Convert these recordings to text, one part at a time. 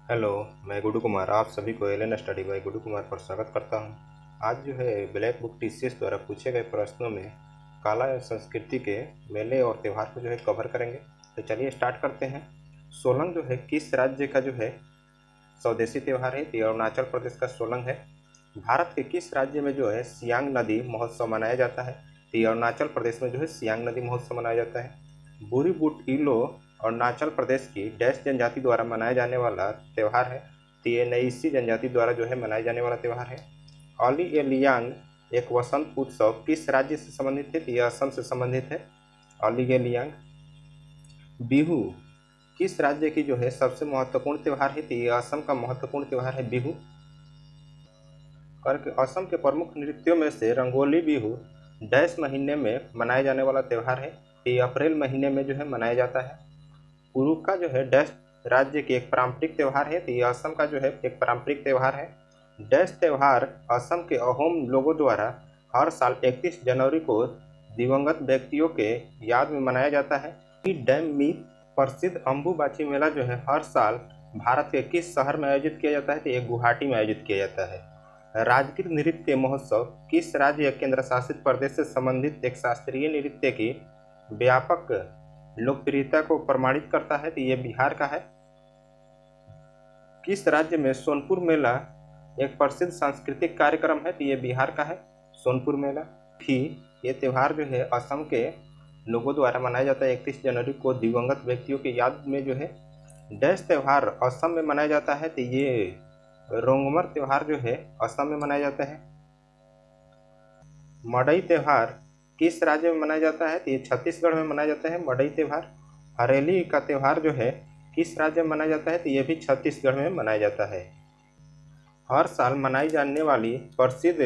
Hello. मैं गुड्डू कुमार आप सभी को Allen study by Guddu Kumar पर स्वागत करता हूं। आज जो है ब्लैक बुक टीसीएस द्वारा पूछे गए प्रश्नों में कला एवं संस्कृति के मेले और त्यौहार को जो है कवर करेंगे। तो चलिए स्टार्ट करते हैं। सोलंग जो है किस राज्य का जो है स्वदेशी त्यौहार है? तो ये अरुणाचल प्रदेश का सोलंग है। भारत के किस राज्य में जो है सियांग नदी महोत्सव मनाया जाता है? तो ये अरुणाचल प्रदेश में जो है सियांग नदी महोत्सव मनाया जाता है। बुरी बुट इलो अरुणाचल प्रदेश की डैश जनजाति द्वारा मनाया जाने वाला त्यौहार है। तो ये नईसी जनजाति द्वारा जो है मनाए जाने वाला त्यौहार है। ओली ए लियांग एक वसंत उत्सव किस राज्य से संबंधित है? तो ये असम से संबंधित है। ओली ए लियांग। बिहू किस राज्य की जो है सबसे महत्वपूर्ण त्यौहार है? तो ये असम का महत्वपूर्ण त्यौहार है बिहू। करके असम के प्रमुख नृत्यों में से रंगोली बिहू डैश महीने में मनाए जाने वाला त्यौहार है। ये अप्रैल महीने में जो है मनाया जाता है। उरुका जो है डैश राज्य की एक पारंपरिक त्यौहार है। तो ये असम का जो है एक पारंपरिक त्यौहार है। डैश त्यौहार असम के अहोम लोगों द्वारा हर साल 31 जनवरी को दिवंगत व्यक्तियों के याद में मनाया जाता है। डैम में प्रसिद्ध अम्बुबाची मेला जो है हर साल भारत के किस शहर में आयोजित किया जाता है? तो ये गुवाहाटी में आयोजित किया जाता है। राजगीर नृत्य महोत्सव किस राज्य या केंद्र शासित प्रदेश से संबंधित एक शास्त्रीय नृत्य की व्यापक लोकप्रियता को प्रमाणित करता है? तो ये बिहार का है। किस राज्य में सोनपुर मेला एक प्रसिद्ध सांस्कृतिक कार्यक्रम है? तो ये बिहार का है सोनपुर मेला। भी ये त्यौहार जो है असम के लोगों द्वारा मनाया जाता है 31 जनवरी को दिवंगत व्यक्तियों की याद में जो है। डैश त्यौहार असम में मनाया जाता है? तो ये रोंगमर त्यौहार जो है असम में मनाया जाता है। मड़ई त्यौहार किस राज्य में मनाया जाता है? तो ये छत्तीसगढ़ में मनाया जाता है मड़ई त्यौहार। हरेली का त्यौहार जो है किस राज्य में मनाया जाता है? तो ये भी छत्तीसगढ़ में मनाया जाता है। हर साल मनाई जाने वाली प्रसिद्ध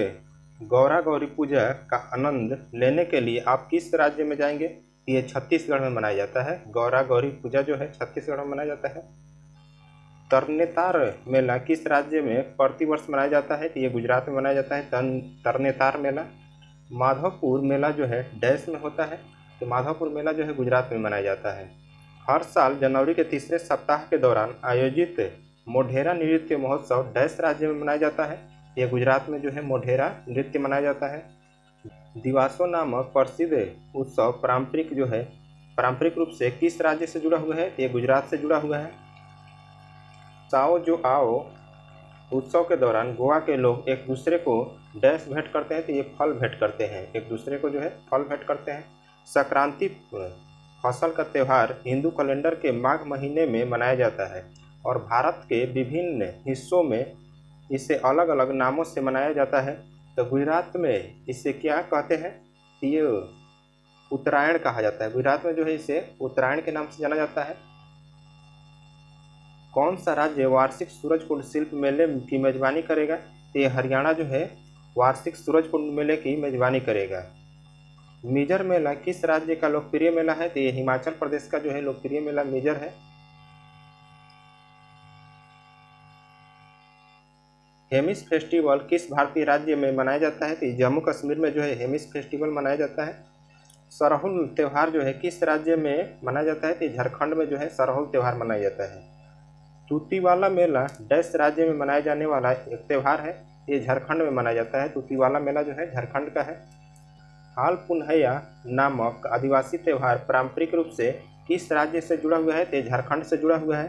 गौरा गौरी पूजा का आनंद लेने के लिए आप किस राज्य में जाएंगे? तो ये छत्तीसगढ़ में मनाया जाता है। गौरा गौरी पूजा जो है छत्तीसगढ़ में मनाया जाता है। तरनेतार मेला किस राज्य में प्रतिवर्ष मनाया जाता है? तो ये गुजरात में मनाया जाता है तरनेतार मेला। माधवपुर मेला जो है डैश में होता है? तो माधवपुर मेला जो है गुजरात में मनाया जाता है। हर साल जनवरी के तीसरे सप्ताह के दौरान आयोजित मोढेरा नृत्य महोत्सव डैश राज्य में मनाया जाता है? ये गुजरात में जो है मोढेरा नृत्य मनाया जाता है। दिवासो नामक प्रसिद्ध उत्सव पारंपरिक रूप से किस राज्य से जुड़ा हुआ है? ये गुजरात से जुड़ा हुआ है। साओ जो आओ उत्सव के दौरान गोवा के लोग एक दूसरे को डैश भेंट करते हैं? तो ये फल भेंट करते हैं, एक दूसरे को जो है फल भेंट करते हैं। संक्रांति फसल का त्यौहार हिंदू कैलेंडर के माघ महीने में मनाया जाता है और भारत के विभिन्न हिस्सों में इसे अलग अलग नामों से मनाया जाता है। तो गुजरात में इसे क्या कहते हैं? ये उत्तरायण कहा जाता है। गुजरात में जो है इसे उत्तरायण के नाम से जाना जाता है। कौन सा राज्य वार्षिक सूरजकुंड शिल्प मेले की मेजबानी करेगा? तो ये हरियाणा जो है वार्षिक सूरजकुंड मेले की मेजबानी करेगा। मिजर मेला किस राज्य का लोकप्रिय मेला है? तो ये हिमाचल प्रदेश का जो है लोकप्रिय मेला मिजर है। हेमिस फेस्टिवल किस भारतीय राज्य में मनाया जाता है? तो जम्मू कश्मीर में जो है हेमिस फेस्टिवल मनाया जाता है। सरहुल त्यौहार जो है किस राज्य में मनाया जाता है? तो झारखंड में जो है सरहुल त्यौहार मनाया जाता है। तूतीवाला मेला डैश राज्य में मनाया जाने वाला एक त्यौहार है? ये झारखंड में मनाया जाता है। तूतीवाला मेला जो है झारखंड का है। हाल पुनहैया नामक आदिवासी त्यौहार पारंपरिक रूप से किस राज्य से जुड़ा हुआ है? तो झारखंड से जुड़ा हुआ है।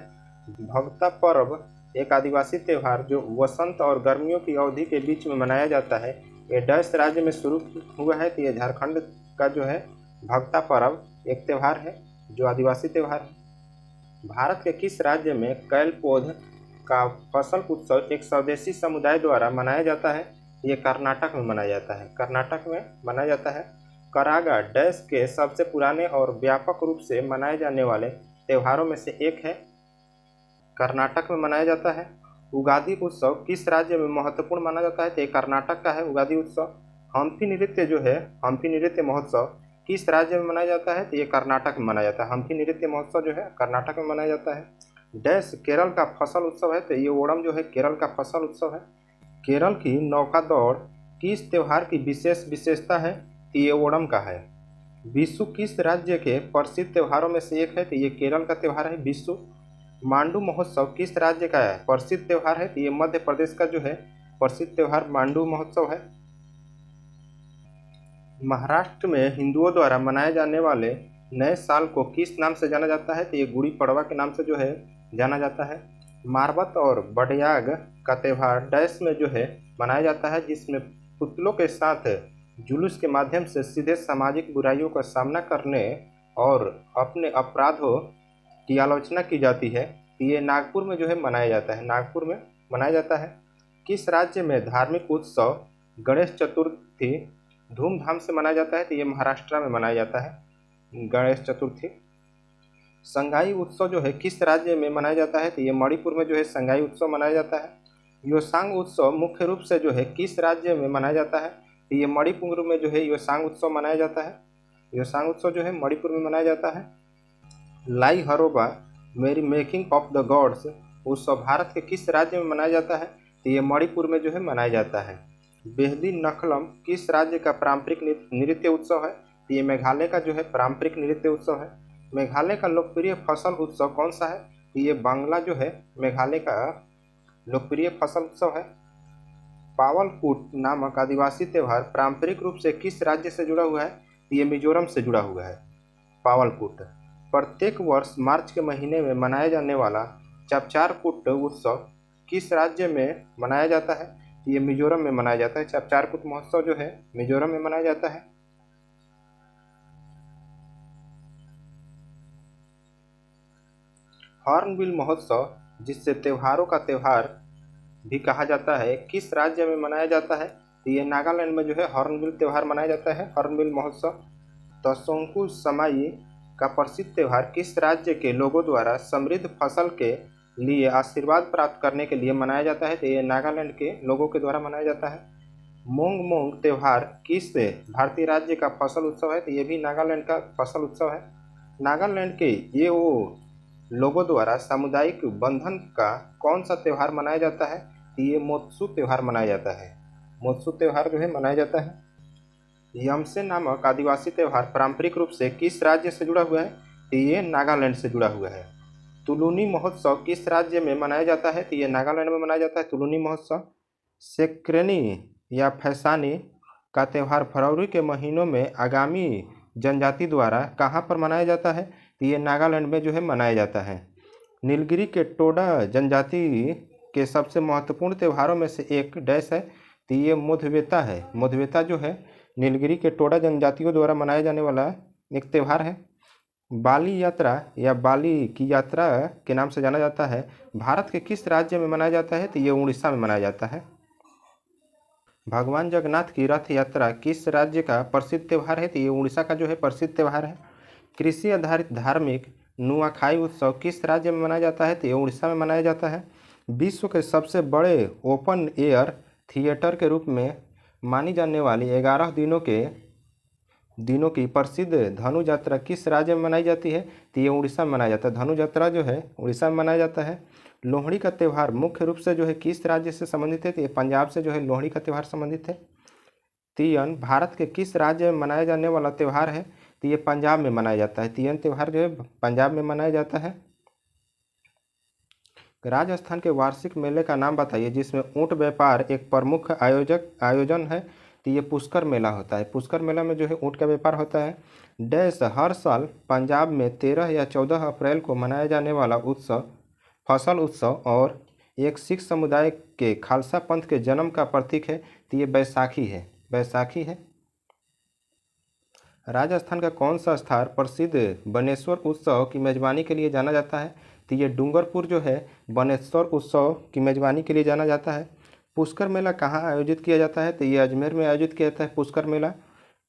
भगता पर्व एक आदिवासी त्यौहार जो वसंत और गर्मियों की अवधि के बीच में मनाया जाता है, ये डैश राज्य में शुरू हुआ है। तो ये झारखंड का जो है भगता पर्व एक त्यौहार है जो आदिवासी त्यौहार है। भारत के किस राज्य में कैल पौध का फसल उत्सव एक स्वदेशी समुदाय द्वारा मनाया जाता है? ये कर्नाटक में मनाया जाता है। कर्नाटक में मनाया जाता है। करागा डैश के सबसे पुराने और व्यापक रूप से मनाए जाने वाले त्योहारों में से एक है। कर्नाटक में मनाया जाता है। उगादी उत्सव किस राज्य में महत्वपूर्ण माना जाता है? तो ये कर्नाटक का है उगादी उत्सव। हम्पी नृत्य जो है हम्पी नृत्य महोत्सव किस राज्य में मनाया जाता है? तो ये कर्नाटक में मनाया जाता है। हम्पी नृत्य महोत्सव जो है कर्नाटक में मनाया जाता है। डैश केरल का फसल उत्सव है? तो ये ओणम जो है केरल का फसल उत्सव है। केरल की नौका दौड़ किस त्यौहार की विशेषता है? तो ये ओणम का है। विशु किस राज्य के प्रसिद्ध त्योहारों में से एक है? तो ये केरल का त्यौहार है विशु। मांडू महोत्सव किस राज्य का है प्रसिद्ध त्यौहार है? तो ये मध्य प्रदेश का जो है प्रसिद्ध त्यौहार मांडू महोत्सव है। महाराष्ट्र में हिंदुओं द्वारा मनाए जाने वाले नए साल को किस नाम से जाना जाता है? तो ये गुड़ी पड़वा के नाम से जो है जाना जाता है। मारबत और बडयाग का त्यौहार डैश में जो है मनाया जाता है, जिसमें पुतलों के साथ जुलूस के माध्यम से सीधे सामाजिक बुराइयों का सामना करने और अपने अपराधों की आलोचना की जाती है। ये नागपुर में जो है मनाया जाता है, नागपुर में मनाया जाता है। किस राज्य में धार्मिक उत्सव गणेश चतुर्थी धूमधाम से मनाया जाता है? तो ये महाराष्ट्र में मनाया जाता है गणेश चतुर्थी। संगाई उत्सव जो है किस राज्य में मनाया जाता है? तो ये मणिपुर में जो है संगाई उत्सव मनाया जाता है। योसांग उत्सव मुख्य रूप से जो है किस राज्य में मनाया जाता है? तो ये मणिपुर में जो है योसांग उत्सव मनाया जाता है। योसांग उत्सव जो है मणिपुर में मनाया जाता है। लाई हरोबा मेरी मेकिंग ऑफ द गॉड्स उत्सव भारत के किस राज्य में मनाया जाता है? तो ये मणिपुर में जो है मनाया जाता है। बेहदी नखलम किस राज्य का पारंपरिक नृत्य उत्सव है? तो ये मेघालय का जो है पारंपरिक नृत्य उत्सव है। मेघालय का लोकप्रिय फसल उत्सव कौन सा है? तो ये बांग्ला जो है मेघालय का लोकप्रिय फसल उत्सव है। पावलकुट नामक आदिवासी त्यौहार पारंपरिक रूप से किस राज्य से जुड़ा हुआ है? तो ये मिजोरम से जुड़ा हुआ है पावलकुट। प्रत्येक वर्ष मार्च के महीने में मनाया जाने वाला चापचारकुट उत्सव किस राज्य में मनाया जाता है? ये मिजोरम में मनाया जाता है। चापचारकुट महोत्सव जो है मिजोरम में मनाया जाता है। हॉर्नबिल महोत्सव, जिससे त्योहारों का त्यौहार भी कहा जाता है, किस राज्य में मनाया जाता है? तो ये नागालैंड में जो है हॉर्नबिल त्यौहार मनाया जाता है, हॉर्नबिल महोत्सव। तसोंकु समाई का प्रसिद्ध त्यौहार किस राज्य के लोगों द्वारा समृद्ध फसल के लिए आशीर्वाद प्राप्त करने के लिए मनाया जाता है? तो ये नागालैंड के लोगों के द्वारा मनाया जाता है। मोंग मोंग त्यौहार किस भारतीय राज्य का फसल उत्सव है? तो ये भी नागालैंड का फसल उत्सव है। नागालैंड के ये वो लोगों द्वारा सामुदायिक बंधन का कौन सा त्यौहार मनाया जाता है? तो ये मोत्सु त्यौहार मनाया जाता है। मोत्सु त्यौहार जो है मनाया जाता है। यमसे नामक आदिवासी त्यौहार पारंपरिक रूप से किस राज्य से जुड़ा हुआ है? तो ये नागालैंड से जुड़ा हुआ है। तुलुनी महोत्सव किस राज्य में मनाया जाता है? तो ये नागालैंड में मनाया जाता है तुलुनी महोत्सव। सेक्रेनी या फैसानी का त्यौहार फरवरी के महीनों में आगामी जनजाति द्वारा कहाँ पर मनाया जाता है? तो ये नागालैंड में जो है मनाया जाता है। नीलगिरी के टोडा जनजाति के सबसे महत्वपूर्ण त्यौहारों में से एक डैश है, तो ये मोधवेता है। मोधवेता जो है नीलगिरी के टोडा जनजातियों द्वारा मनाया जाने वाला एक त्यौहार है। बाली यात्रा या बाली की यात्रा के नाम से जाना जाता है, भारत के किस राज्य में मनाया जाता है? तो ये उड़ीसा में मनाया जाता है। भगवान जगन्नाथ की रथ यात्रा किस राज्य का प्रसिद्ध त्यौहार है? तो ये उड़ीसा का जो है प्रसिद्ध त्यौहार है। कृषि आधारित धार्मिक नुआखाई उत्सव किस राज्य में मनाया जाता है? तो ये उड़ीसा में मनाया जाता है। विश्व के सबसे बड़े ओपन एयर थिएटर के रूप में मानी जाने वाली 11 दिनों की प्रसिद्ध धनु यात्रा किस राज्य में मनाई जाती है? तो ये उड़ीसा में मनाया जाता है। धनु यात्रा जो है उड़ीसा में मनाया जाता है। लोहड़ी का त्यौहार मुख्य रूप से जो है किस राज्य से संबंधित है? तो ये पंजाब से जो है लोहड़ी का त्यौहार संबंधित है। तीयन भारत के किस राज्य में मनाया जाने वाला त्यौहार है? तो ये पंजाब में मनाया जाता है। तीयन त्यौहार जो है पंजाब में मनाया जाता है। राजस्थान के वार्षिक मेले का नाम बताइए जिसमें ऊंट व्यापार एक प्रमुख आयोजन है। तो ये पुष्कर मेला होता है। पुष्कर मेला में जो है ऊंट का व्यापार होता है। डैश हर साल पंजाब में 13 या 14 अप्रैल को मनाया जाने वाला उत्सव फसल उत्सव और एक सिख समुदाय के खालसा पंथ के जन्म का प्रतीक है। तो ये बैसाखी है। बैसाखी है। राजस्थान का कौन सा स्थान प्रसिद्ध बनेश्वर उत्सव की मेजबानी के लिए जाना जाता है? तो ये डूंगरपुर जो है बनेश्वर उत्सव की मेजबानी के लिए जाना जाता है। पुष्कर मेला कहाँ आयोजित किया जाता है? तो ये अजमेर में आयोजित किया जाता है पुष्कर मेला।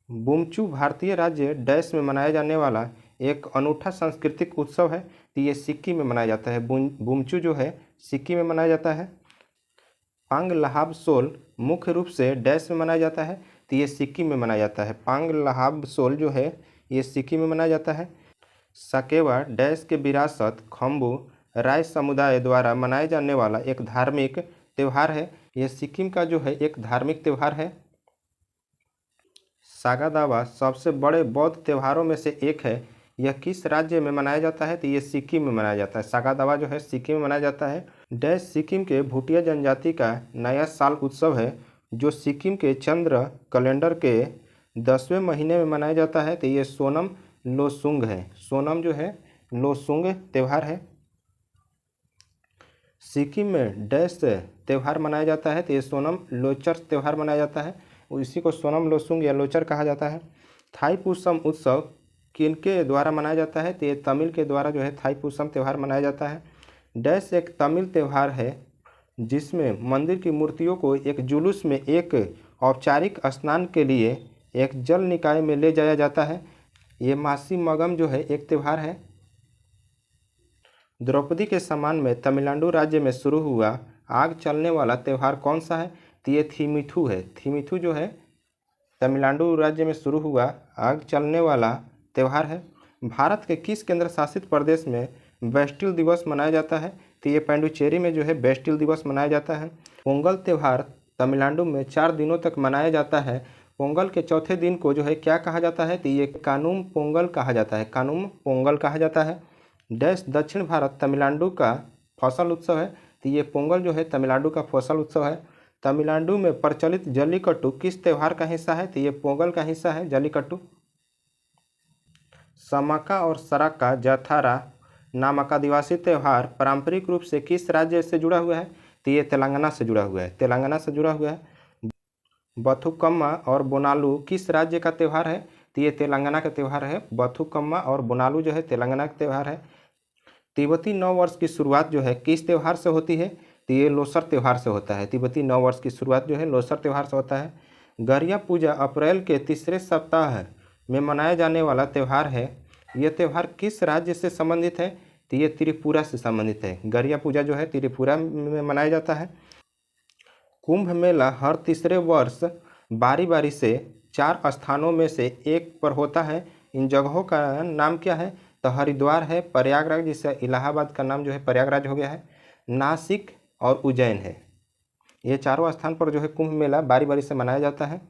बुमचू भारतीय राज्य डैश में मनाया जाने वाला एक अनूठा सांस्कृतिक उत्सव है। तो ये सिक्किम में मनाया जाता है। बुमचू जो है सिक्किम में मनाया जाता है। पांग लहाब सोल मुख्य रूप से डैश में मनाया जाता है। तो ये सिक्किम में मनाया जाता है। पांग लहाब सोल जो है ये सिक्किम में मनाया जाता है। साकेवा डैश के विरासत खम्बू राय समुदाय द्वारा मनाए जाने वाला एक धार्मिक त्यौहार है। यह सिक्किम का जो है एक धार्मिक त्यौहार है। सागा दावा सबसे बड़े बौद्ध त्योहारों में से एक है। यह किस राज्य में मनाया जाता है? तो ये सिक्किम में मनाया जाता है। सागा दावा जो है सिक्किम में मनाया जाता है। डैश सिक्किम के भूटिया जनजाति का नया साल उत्सव है जो सिक्किम के चंद्र कैलेंडर के 10वें महीने में मनाया जाता है। तो ये सोनम लोसूंग है। सोनम जो है लोसूंग त्यौहार है। सिक्किम में डैश त्यौहार मनाया जाता है। तो ये सोनम लोचर त्यौहार मनाया जाता है। इसी को सोनम लोसूंग या लोचर कहा जाता है। थाईपुसम उत्सव किनके द्वारा मनाया जाता है? तो ये तमिल के द्वारा जो है थाईपुसम त्यौहार मनाया जाता है। डैश एक तमिल त्यौहार है जिसमें मंदिर की मूर्तियों को एक जुलूस में एक औपचारिक स्नान के लिए एक जल निकाय में ले जाया जाता है। ये मासी मगम जो है एक त्यौहार है। द्रौपदी के सम्मान में तमिलनाडु राज्य में शुरू हुआ आग चलने वाला त्यौहार कौन सा है? तो ये थीमिथु है। थीमिथु जो है तमिलनाडु राज्य में शुरू हुआ आग चलने वाला त्यौहार है। भारत के किस केंद्र शासित प्रदेश में बेस्टिल दिवस मनाया जाता है? तो ये पांडुचेरी में जो है बेस्टिल दिवस मनाया जाता है। पोंगल त्यौहार तमिलनाडु में 4 दिनों तक मनाया जाता है। पोंगल के चौथे दिन को जो है क्या कहा जाता है? तो ये कानुम पोंगल कहा जाता है। कानुम पोंगल कहा जाता है। डैश दक्षिण भारत तमिलनाडु का फसल उत्सव है। तो ये पोंगल जो है तमिलनाडु का फसल उत्सव है। तमिलनाडु में प्रचलित जल्लीकट्टू किस त्यौहार का हिस्सा है? तो ये पोंगल का हिस्सा है जल्लीकट्टू। समका और सरका जाथारा नामक आदिवासी त्यौहार पारंपरिक रूप से किस राज्य से जुड़ा हुआ है? तो ये तेलंगाना से जुड़ा हुआ है। तेलंगाना से जुड़ा हुआ है। बथुकम्मा और बोनालू किस राज्य का त्यौहार है? तो ये तेलंगाना का त्यौहार है। बथुकम्मा और बोनालू जो है तेलंगाना का त्यौहार है। तिब्बती नव वर्ष की शुरुआत जो है किस त्यौहार से होती है? तो ये लोसर त्यौहार से होता है। तिब्बती नव वर्ष की शुरुआत जो है लोसर त्यौहार से होता है। गरिया पूजा अप्रैल के तीसरे सप्ताह में मनाया जाने वाला त्यौहार है। यह त्यौहार किस राज्य से संबंधित है? तो ये त्रिपुरा से संबंधित है। गरिया पूजा जो है त्रिपुरा में मनाया जाता है। कुंभ मेला हर तीसरे वर्ष बारी बारी से 4 स्थानों में से एक पर होता है। इन जगहों का नाम क्या है? तो हरिद्वार है, प्रयागराज जिससे इलाहाबाद का नाम जो है प्रयागराज हो गया है, नासिक और उज्जैन है। ये चारों स्थान पर जो है कुंभ मेला बारी बारी से मनाया जाता है।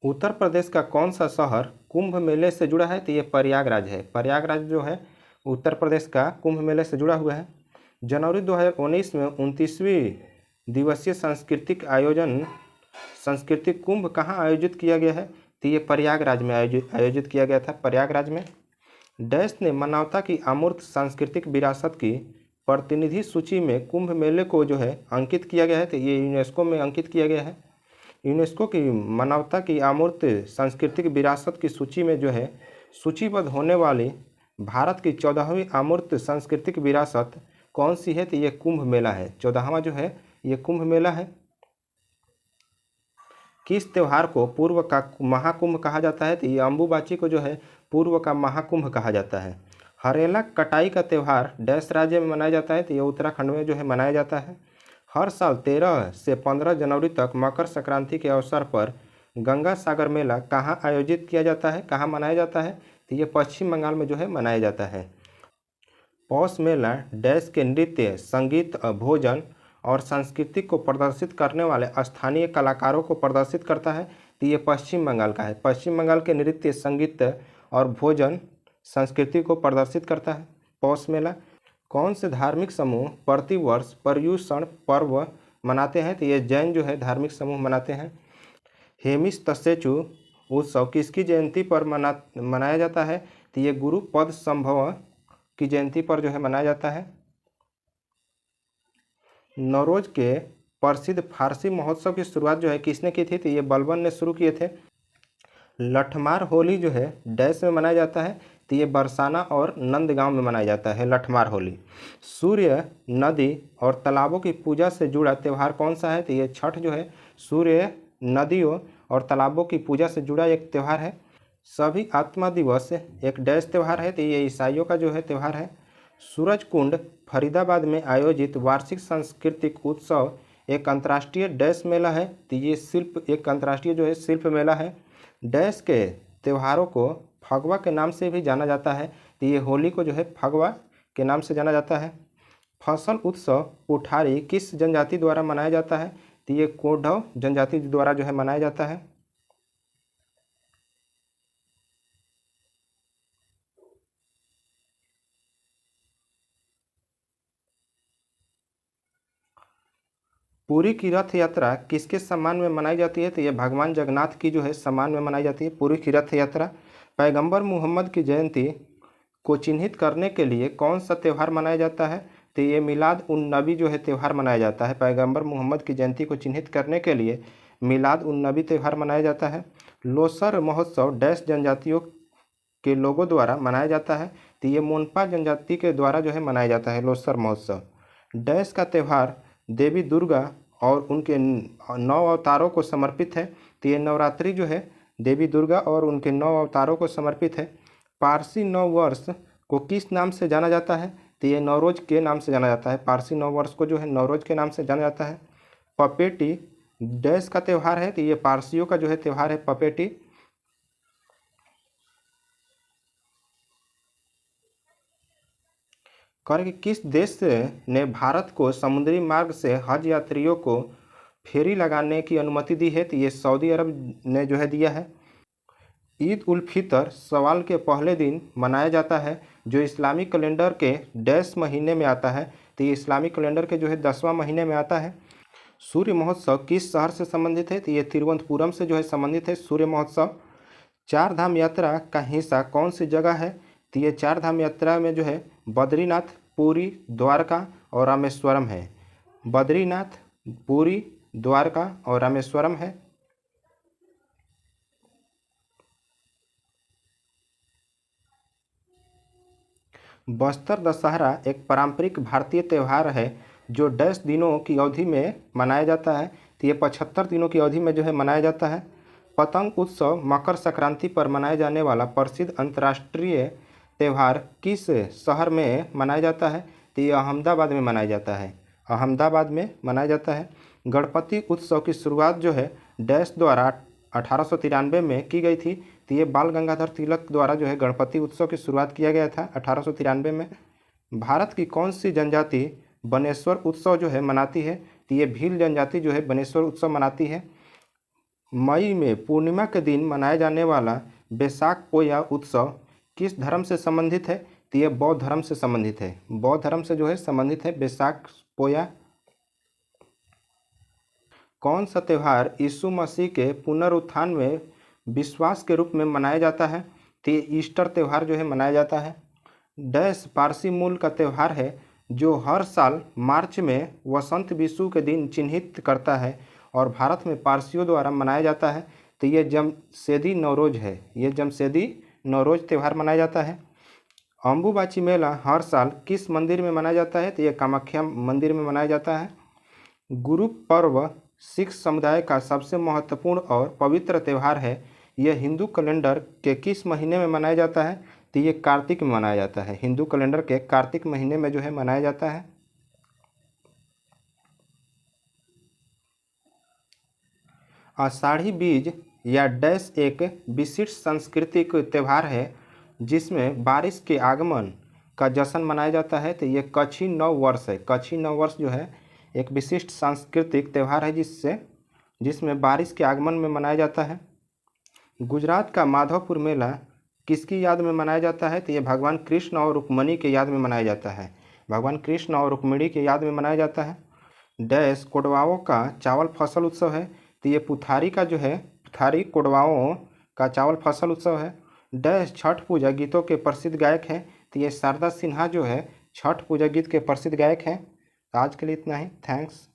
उत्तर प्रदेश का कौन सा शहर कुंभ मेले से जुड़ा है? तो ये प्रयागराज है। प्रयागराज जो है उत्तर प्रदेश का कुंभ मेले से जुड़ा हुआ है। जनवरी 2019 में 29वीं दिवसीय सांस्कृतिक कुंभ कहाँ आयोजित किया गया है? तो ये प्रयागराज में आयोजित किया गया था। प्रयागराज में। डैश ने मानवता की अमूर्त सांस्कृतिक विरासत की प्रतिनिधि सूची में कुंभ मेले को जो है अंकित किया गया है। तो ये यूनेस्को में अंकित किया गया है। यूनेस्को की मानवता की अमूर्त सांस्कृतिक विरासत की सूची में जो है सूचीबद्ध होने वाली भारत की 14वीं अमूर्त सांस्कृतिक विरासत कौन सी है? तो ये कुंभ मेला है। 14वां जो है ये कुंभ मेला है। किस त्यौहार को पूर्व का महाकुंभ कहा जाता है? तो ये अम्बुबाची को जो है पूर्व का महाकुंभ कहा जाता है। हरेला कटाई का त्यौहार डैश राज्य में मनाया जाता है। तो ये उत्तराखंड में जो है मनाया जाता है। हर साल 13 से 15 जनवरी तक मकर संक्रांति के अवसर पर गंगा सागर मेला कहाँ आयोजित किया जाता है, कहाँ मनाया जाता है? तो ये पश्चिम बंगाल में जो है मनाया जाता है। पौष मेला डैश के नृत्य, संगीत, भोजन और संस्कृति को प्रदर्शित करने वाले स्थानीय कलाकारों को प्रदर्शित करता है। तो ये पश्चिम बंगाल का है। पश्चिम बंगाल के नृत्य, संगीत और भोजन संस्कृति को प्रदर्शित करता है पौष मेला। कौन से धार्मिक समूह प्रतिवर्ष पर्युषण पर्व मनाते हैं? तो ये जैन जो है धार्मिक समूह मनाते हैं। हेमिस तसेचु उत्सव किसकी जयंती पर मनाया जाता है? तो ये गुरु पद संभव की जयंती पर जो है मनाया जाता है। नौरोज के प्रसिद्ध फारसी महोत्सव की शुरुआत जो है किसने की थी? तो ये बलबन ने शुरू किए थे। लठमार होली जो है डैश में मनाया जाता है। तो ये बरसाना और नंदगांव में मनाया जाता है लठमार होली। सूर्य, नदी और तालाबों की पूजा से जुड़ा त्यौहार कौन सा है? तो ये छठ जो है सूर्य, नदियों और तालाबों की पूजा से जुड़ा एक त्यौहार है। सभी आत्मा दिवस एक डैश त्यौहार है। तो ये ईसाइयों का जो है त्यौहार है। सूरज कुंड फरीदाबाद में आयोजित वार्षिक सांस्कृतिक उत्सव एक अंतर्राष्ट्रीय डैश मेला है। तो ये एक अंतर्राष्ट्रीय जो है शिल्प मेला है। डैश के त्योहारों को फगवा के नाम से भी जाना जाता है। तो ये होली को जो है फगवा के नाम से जाना जाता है। फसल उत्सव पुठारी किस जनजाति द्वारा मनाया जाता है? तो ये कोढ़व जनजाति द्वारा जो है मनाया जाता है। पुरी की रथ यात्रा किसके सम्मान में मनाई जाती है? तो ये भगवान जगन्नाथ की जो है सम्मान में मनाई जाती है पुरी की रथ यात्रा। पैगंबर मोहम्मद की जयंती को चिन्हित करने के लिए कौन सा त्यौहार मनाया जाता है? तो ये मिलाद उन नबी जो है त्यौहार मनाया जाता है। पैगंबर मोहम्मद की जयंती को चिन्हित करने के लिए मिलाद उन नबी त्यौहार मनाया जाता है। लोसर महोत्सव डैश जनजातियों के लोगों द्वारा मनाया जाता है? तो ये मोनपा जनजाति के द्वारा जो है मनाया जाता है लोसर महोत्सव। डैश का त्यौहार देवी दुर्गा और उनके 9 अवतारों को समर्पित है? तो ये नवरात्रि जो है देवी दुर्गा और उनके 9 अवतारों को समर्पित है। पारसी नव वर्ष को किस नाम से जाना जाता है? तो ये नवरोज के नाम से जाना जाता है। पारसी नव वर्ष को जो है नवरोज के नाम से जाना जाता है। पपेटी डैश का त्यौहार है? तो ये पारसियों का जो है त्यौहार है पपेटी। कर किस देश ने भारत को समुद्री मार्ग से हज यात्रियों को फेरी लगाने की अनुमति दी है? तो ये सऊदी अरब ने जो है दिया है। ईद उल फितर सवाल के पहले दिन मनाया जाता है जो इस्लामी कैलेंडर के डैश महीने में आता है? तो ये इस्लामी कैलेंडर के जो है 10वां महीने में आता है। सूर्य महोत्सव किस शहर से संबंधित है? तो ये तिरुवनंतपुरम से जो है संबंधित है सूर्य महोत्सव। चार धाम यात्रा का हिस्सा कौन सी जगह है? तो ये चार धाम यात्रा में जो है बद्रीनाथ, पुरी, द्वारका और रामेश्वरम है। बद्रीनाथ, पुरी, द्वारका और रामेश्वरम है। बस्तर दशहरा एक पारंपरिक भारतीय त्यौहार है जो डैश दिनों की अवधि में मनाया जाता है? तो ये 75 दिनों की अवधि में जो है मनाया जाता है। पतंग उत्सव मकर संक्रांति पर मनाया जाने वाला प्रसिद्ध अंतर्राष्ट्रीय त्यौहार किस शहर में मनाया जाता है? तो ये अहमदाबाद में मनाया जाता है। अहमदाबाद में मनाया जाता है। गणपति उत्सव की शुरुआत जो है डैश द्वारा 1893 में की गई थी? तो ये बाल गंगाधर तिलक द्वारा जो है गणपति उत्सव की शुरुआत किया गया था 1893 में। भारत की कौन सी जनजाति बनेश्वर उत्सव जो है मनाती है? तो ये भील जनजाति जो है बनेश्वर उत्सव मनाती है। मई में पूर्णिमा के दिन मनाया जाने वाला बैसाख पोया उत्सव किस धर्म से संबंधित है? तो ये बौद्ध धर्म से संबंधित है। बौद्ध धर्म से जो है संबंधित है बैसाख पोया। कौन सा त्यौहार यीशु मसीह के पुनरुत्थान में विश्वास के रूप में मनाया जाता है? तो ये ईस्टर त्यौहार जो है मनाया जाता है। डैश पारसी मूल का त्यौहार है जो हर साल मार्च में वसंत विषु के दिन चिन्हित करता है और भारत में पारसियों द्वारा मनाया जाता है? तो ये जमशेदी नवरोज है। ये जमशेदी नवरोज त्यौहार मनाया जाता है। अम्बुबाची मेला हर साल किस मंदिर में मनाया जाता है? तो ये कामाख्या मंदिर में मनाया जाता है। गुरु पर्व सिख समुदाय का सबसे महत्वपूर्ण और पवित्र त्यौहार है। यह हिंदू कैलेंडर के किस महीने में मनाया जाता है? तो ये कार्तिक में मनाया जाता है। हिंदू कैलेंडर के कार्तिक महीने में जो है मनाया जाता है। आषाढ़ी बीज या डैश एक विशिष्ट सांस्कृतिक त्यौहार है जिसमें बारिश के आगमन का जश्न मनाया जाता है? तो ये कच्छी नव वर्ष है। कच्छी नव वर्ष जो है एक विशिष्ट सांस्कृतिक त्यौहार है जिसमें बारिश के आगमन में मनाया जाता है। गुजरात का माधवपुर मेला किसकी याद में मनाया जाता है? तो ये भगवान कृष्ण और रुक्मिणी के याद में मनाया जाता है। भगवान कृष्ण और रुक्मिणी के याद में मनाया जाता है। डैश कोडवाओं का चावल फसल उत्सव है? तो ये पुथारी का जो है पुथारी कोडवाओं का चावल फसल उत्सव है। डैश छठ पूजा गीतों के प्रसिद्ध गायक हैं? तो ये शारदा सिन्हा जो है छठ पूजा गीत के प्रसिद्ध गायक हैं। आज के लिए इतना ही। थैंक्स।